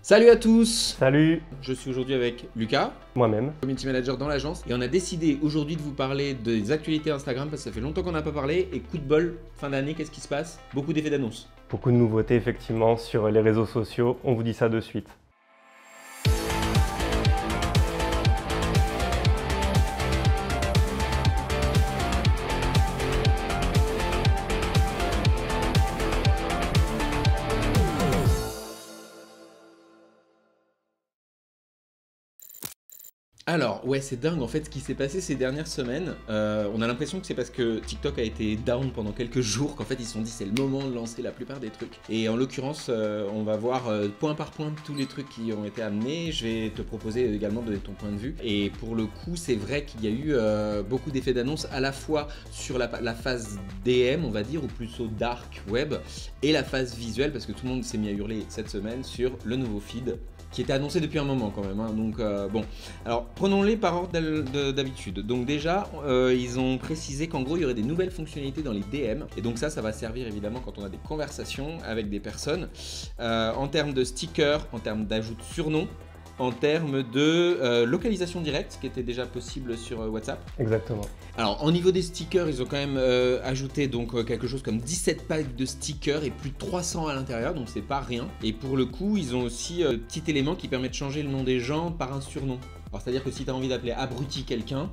Salut à tous! Salut, Je suis aujourd'hui avec Lucas, moi-même. community manager dans l'agence, et on a décidé aujourd'hui de vous parler des actualités Instagram parce que ça fait longtemps qu'on n'a pas parlé. Et coup de bol, fin d'année, qu'est-ce qui se passe? Beaucoup d'effets d'annonce. Beaucoup de nouveautés effectivement sur les réseaux sociaux, on vous dit ça de suite. Alors, ouais, c'est dingue en fait ce qui s'est passé ces dernières semaines. On a l'impression que c'est parce que TikTok a été down pendant quelques jours qu'en fait ils se sont dit c'est le moment de lancer la plupart des trucs. Et en l'occurrence, on va voir point par point tous les trucs qui ont été amenés. Je vais te proposer également de donner ton point de vue. Et pour le coup, c'est vrai qu'il y a eu beaucoup d'effets d'annonce à la fois sur la phase DM, on va dire, ou plutôt dark web, et la phase visuelle parce que tout le monde s'est mis à hurler cette semaine sur le nouveau feed qui était annoncé depuis un moment quand même, hein. Donc bon, alors prenons-les par ordre d'habitude. Donc déjà, ils ont précisé qu'en gros il y aurait des nouvelles fonctionnalités dans les DM, et donc ça va servir évidemment quand on a des conversations avec des personnes, en termes de stickers, en termes d'ajout de surnoms, en termes de localisation directe, qui était déjà possible sur WhatsApp. Exactement. Alors, au niveau des stickers, ils ont quand même ajouté donc quelque chose comme 17 packs de stickers et plus de 300 à l'intérieur, donc c'est pas rien. Et pour le coup, ils ont aussi petit élément qui permet de changer le nom des gens par un surnom. Alors, c'est-à-dire que si tu as envie d'appeler abruti quelqu'un,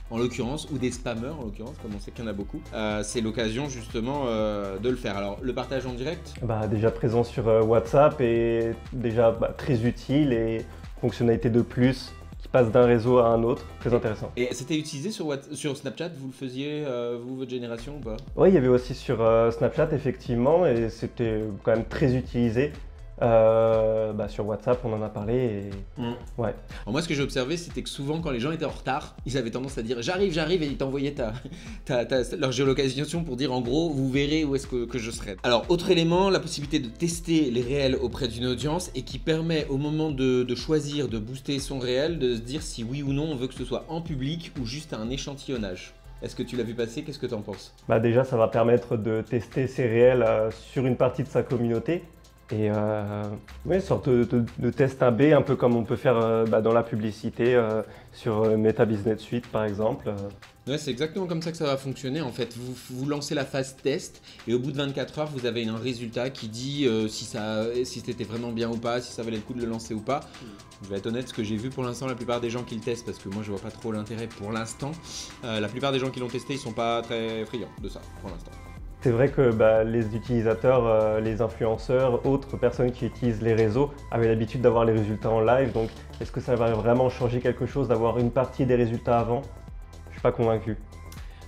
en l'occurrence, ou des spammers en l'occurrence, comme on sait qu'il y en a beaucoup, c'est l'occasion justement de le faire. Alors, le partage en direct, Déjà présent sur WhatsApp et déjà très utile et fonctionnalité de plus qui passe d'un réseau à un autre, très intéressant. et c'était utilisé sur Snapchat, vous le faisiez, vous, votre génération ou pas? Oui, il y avait aussi sur Snapchat effectivement et c'était quand même très utilisé. Sur WhatsApp, on en a parlé et ouais. Alors moi, ce que j'ai observé, c'était que souvent, quand les gens étaient en retard, ils avaient tendance à dire j'arrive, et ils t'envoyaient leur géolocalisation pour dire en gros, vous verrez où est-ce que je serai. Alors, autre élément, la possibilité de tester les réels auprès d'une audience et qui permet au moment de choisir de booster son réel, de se dire si oui ou non on veut que ce soit en public ou juste un échantillonnage. Est-ce que tu l'as vu passer? Qu'est-ce que tu en penses? Déjà, ça va permettre de tester ses réels sur une partie de sa communauté. Et une sorte de test AB, un peu comme on peut faire dans la publicité sur Meta Business Suite par exemple. Ouais, c'est exactement comme ça que ça va fonctionner. En fait, vous lancez la phase test et au bout de 24 heures, vous avez un résultat qui dit si c'était vraiment bien ou pas, si ça valait le coup de le lancer ou pas. Je vais être honnête, ce que j'ai vu pour l'instant, la plupart des gens qui le testent, parce que moi je vois pas trop l'intérêt pour l'instant, la plupart des gens qui l'ont testé, ils sont pas très friands de ça pour l'instant. C'est vrai que les utilisateurs, les influenceurs, autres personnes qui utilisent les réseaux avaient l'habitude d'avoir les résultats en live. Donc est-ce que ça va vraiment changer quelque chose d'avoir une partie des résultats avant? Je suis pas convaincu.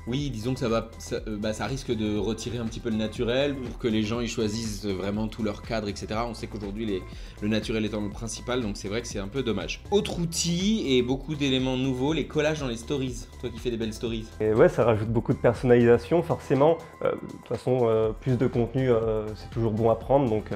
Oui, disons que ça risque de retirer un petit peu le naturel pour que les gens ils choisissent vraiment tout leur cadre, etc. On sait qu'aujourd'hui le naturel étant le principal, donc c'est vrai que c'est un peu dommage. Autre outil et beaucoup d'éléments nouveaux, les collages dans les stories. Toi qui fais des belles stories. Et ouais, ça rajoute beaucoup de personnalisation forcément. De toute façon, plus de contenu, c'est toujours bon à prendre, donc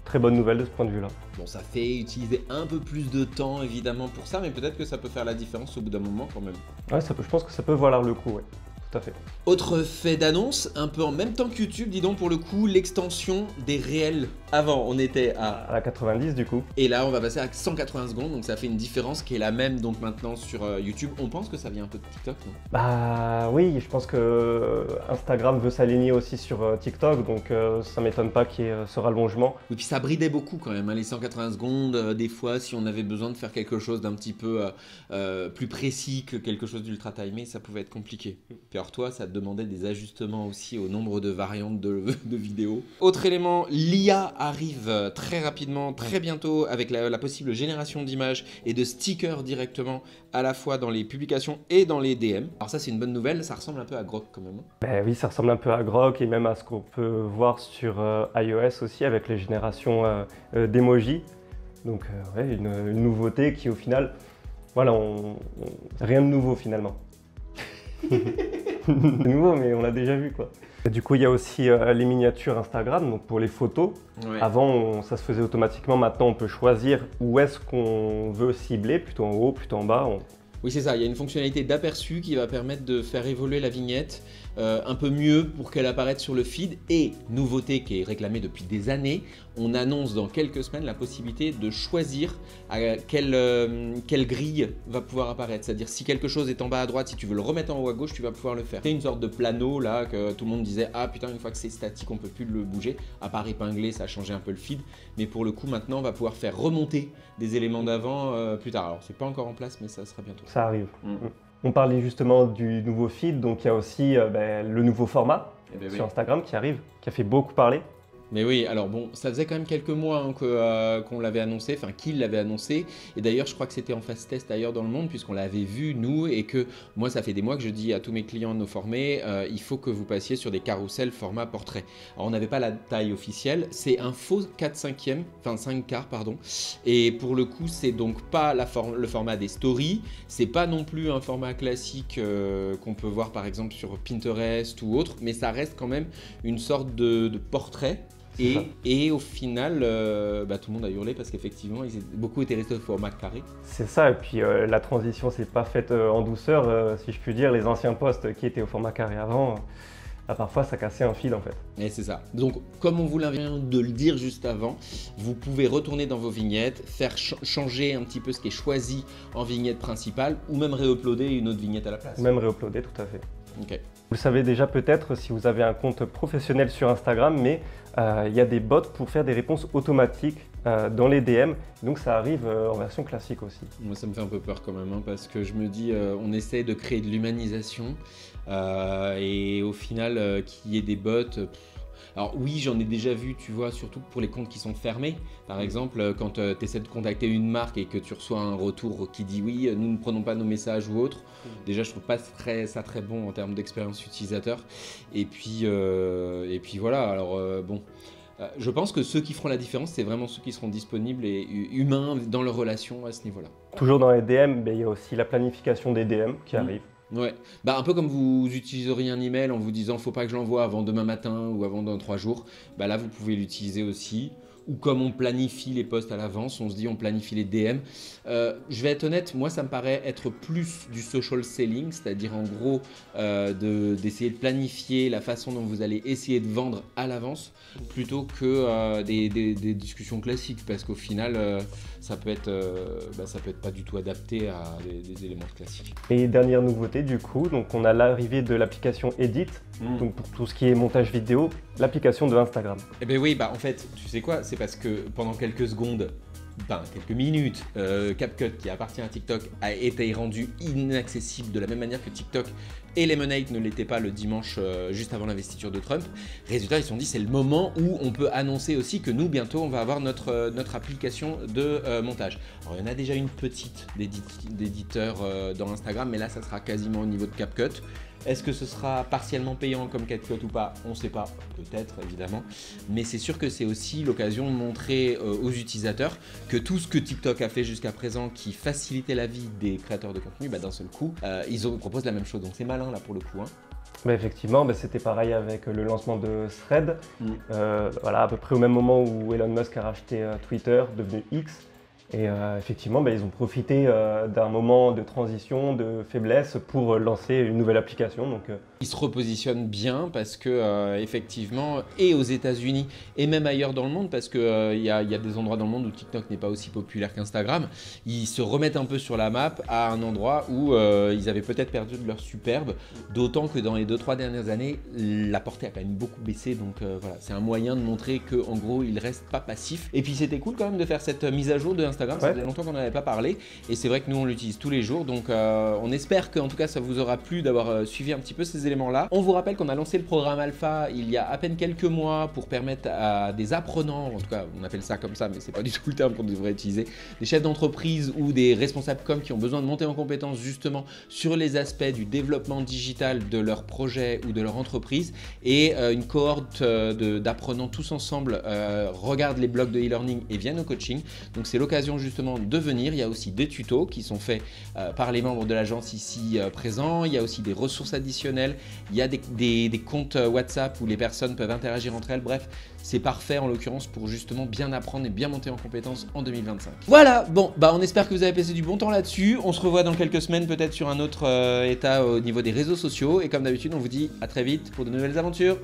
très bonne nouvelle de ce point de vue-là. Bon, ça fait utiliser un peu plus de temps évidemment pour ça, mais peut-être que ça peut faire la différence au bout d'un moment quand même. Ouais, je pense que ça peut valoir le coup, ouais. Tout à fait. Autre fait d'annonce, un peu en même temps que YouTube, dis donc pour le coup, l'extension des réels. Avant, on était À la 90 du coup. et là, on va passer à 180 secondes, donc ça fait une différence qui est la même donc maintenant sur YouTube. On pense que ça vient un peu de TikTok, non? Oui, je pense que Instagram veut s'aligner aussi sur TikTok, donc ça m'étonne pas qu'il y ait ce rallongement. Oui, puis ça bridait beaucoup quand même, hein, les 180 secondes. Des fois, si on avait besoin de faire quelque chose d'un petit peu plus précis que quelque chose d'ultra timé, ça pouvait être compliqué. Puis alors toi, ça te demandait des ajustements aussi au nombre de variantes de vidéos. Autre élément, l'IA arrive très rapidement, très bientôt, avec la possible génération d'images et de stickers directement, à la fois dans les publications et dans les DM. Alors ça, c'est une bonne nouvelle, ça ressemble un peu à Grok quand même. Oui, ça ressemble un peu à Grok et même à ce qu'on peut voir sur iOS aussi avec les générations d'emojis. Donc ouais, une nouveauté qui au final, voilà, rien de nouveau finalement. C'est nouveau, mais on l'a déjà vu quoi. Et du coup, il y a aussi les miniatures Instagram, donc pour les photos. Ouais. Avant, ça se faisait automatiquement. Maintenant, on peut choisir où est-ce qu'on veut cibler, plutôt en haut, plutôt en bas. Oui, c'est ça, il y a une fonctionnalité d'aperçu qui va permettre de faire évoluer la vignette un peu mieux pour qu'elle apparaisse sur le feed. Et nouveauté qui est réclamée depuis des années, on annonce dans quelques semaines la possibilité de choisir quelle grille va pouvoir apparaître. C'est-à-dire si quelque chose est en bas à droite, si tu veux le remettre en haut à gauche, tu vas pouvoir le faire. C'est une sorte de plano là que tout le monde disait ah putain, une fois que c'est statique on peut plus le bouger. À part épingler, ça a changé un peu le feed, mais pour le coup maintenant on va pouvoir faire remonter des éléments d'avant plus tard. Alors c'est pas encore en place, mais ça sera bientôt. Ça arrive. On parlait justement du nouveau feed, donc il y a aussi le nouveau format sur Instagram qui arrive, qui a fait beaucoup parler. Mais oui, alors bon, ça faisait quand même quelques mois qu'on l'avait annoncé, enfin qu'il l'avait annoncé. Et d'ailleurs, je crois que c'était en phase test ailleurs dans le monde, puisqu'on l'avait vu, nous, et que moi, ça fait des mois que je dis à tous mes clients nos formés, il faut que vous passiez sur des carousels format portrait. Alors, on n'avait pas la taille officielle, c'est un faux 4/5e, enfin 5 quarts, pardon. Et pour le coup, c'est donc pas le format des stories, c'est pas non plus un format classique qu'on peut voir par exemple sur Pinterest ou autre, mais ça reste quand même une sorte de portrait. Et au final, tout le monde a hurlé parce qu'effectivement, beaucoup étaient restés au format carré. C'est ça, et puis la transition s'est pas faite en douceur, si je puis dire. Les anciens posts qui étaient au format carré avant, parfois ça cassait un feed en fait. Et c'est ça. Donc, comme on vous vient de le dire juste avant, vous pouvez retourner dans vos vignettes, faire changer un petit peu ce qui est choisi en vignette principale, ou même réuploader une autre vignette à la place. Même réuploader, tout à fait. Ok. Vous le savez déjà peut-être si vous avez un compte professionnel sur Instagram, mais il y a des bots pour faire des réponses automatiques dans les DM. Donc ça arrive en version classique aussi. Moi ça me fait un peu peur quand même, hein, parce que je me dis on essaie de créer de l'humanisation et au final qu'il y ait des bots. Alors oui, j'en ai déjà vu, tu vois, surtout pour les comptes qui sont fermés. Par exemple, quand tu essaies de contacter une marque et que tu reçois un retour qui dit oui, nous ne prenons pas nos messages ou autre. Déjà, je trouve pas ça très bon en termes d'expérience utilisateur. Et puis voilà, alors bon. Je pense que ceux qui feront la différence, c'est vraiment ceux qui seront disponibles et humains dans leur relation à ce niveau-là. Toujours dans les DM, il y a aussi la planification des DM qui arrive. Ouais, un peu comme vous utiliseriez un email en vous disant faut pas que je l'envoie avant demain matin ou avant dans 3 jours, là vous pouvez l'utiliser aussi. Ou comme on planifie les posts à l'avance, on se dit on planifie les DM. Je vais être honnête, moi ça me paraît être plus du social selling, c'est-à-dire en gros d'essayer de planifier la façon dont vous allez essayer de vendre à l'avance plutôt que des discussions classiques, parce qu'au final ça peut être pas du tout adapté à des éléments classiques. Et dernière nouveauté du coup, donc on a l'arrivée de l'application Edit, donc pour tout ce qui est montage vidéo, l'application de Instagram. Eh bien oui, en fait, tu sais quoi, c'est parce que pendant quelques secondes, quelques minutes, CapCut qui appartient à TikTok a été rendu inaccessible de la même manière que TikTok et Lemonade ne l'étaient pas le dimanche juste avant l'investiture de Trump. Résultat, ils se sont dit c'est le moment où on peut annoncer aussi que nous bientôt on va avoir notre application de montage. Alors il y en a déjà une petite d'éditeur dans Instagram, mais là ça sera quasiment au niveau de CapCut. Est-ce que ce sera partiellement payant comme CapCut ou pas? On ne sait pas, peut-être évidemment, mais c'est sûr que c'est aussi l'occasion de montrer aux utilisateurs que tout ce que TikTok a fait jusqu'à présent qui facilitait la vie des créateurs de contenu, d'un seul coup, ils proposent la même chose, donc c'est malin là pour le coup. Effectivement, c'était pareil avec le lancement de Thread, à peu près au même moment où Elon Musk a racheté Twitter, devenu X. Et effectivement, ils ont profité d'un moment de transition, de faiblesse pour lancer une nouvelle application. Donc, Ils se repositionnent bien parce que effectivement, et aux États-Unis et même ailleurs dans le monde, parce qu'il y a des endroits dans le monde où TikTok n'est pas aussi populaire qu'Instagram, ils se remettent un peu sur la map à un endroit où ils avaient peut-être perdu de leur superbe, d'autant que dans les 2-3 dernières années, la portée a quand même beaucoup baissé. Donc voilà, c'est un moyen de montrer qu'en gros, ils ne restent pas passifs. Et puis c'était cool quand même de faire cette mise à jour de Instagram, ça faisait longtemps qu'on n'en avait pas parlé, et c'est vrai que nous on l'utilise tous les jours, donc on espère qu'en tout cas ça vous aura plu d'avoir suivi un petit peu ces éléments-là. On vous rappelle qu'on a lancé le programme Alpha il y a à peine quelques mois pour permettre à des apprenants, en tout cas on appelle ça comme ça, mais c'est pas du tout le terme qu'on devrait utiliser, des chefs d'entreprise ou des responsables com qui ont besoin de monter en compétence justement sur les aspects du développement digital de leur projet ou de leur entreprise, et une cohorte d'apprenants tous ensemble regardent les blogs de e-learning et viennent au coaching. Donc c'est l'occasion justement de venir. Il y a aussi des tutos qui sont faits par les membres de l'agence ici présents. Il y a aussi des ressources additionnelles. Il y a des comptes WhatsApp où les personnes peuvent interagir entre elles. Bref, c'est parfait en l'occurrence pour justement bien apprendre et bien monter en compétences en 2025. Voilà, bon, bah on espère que vous avez passé du bon temps là-dessus. On se revoit dans quelques semaines peut-être sur un autre état au niveau des réseaux sociaux. Et comme d'habitude, on vous dit à très vite pour de nouvelles aventures.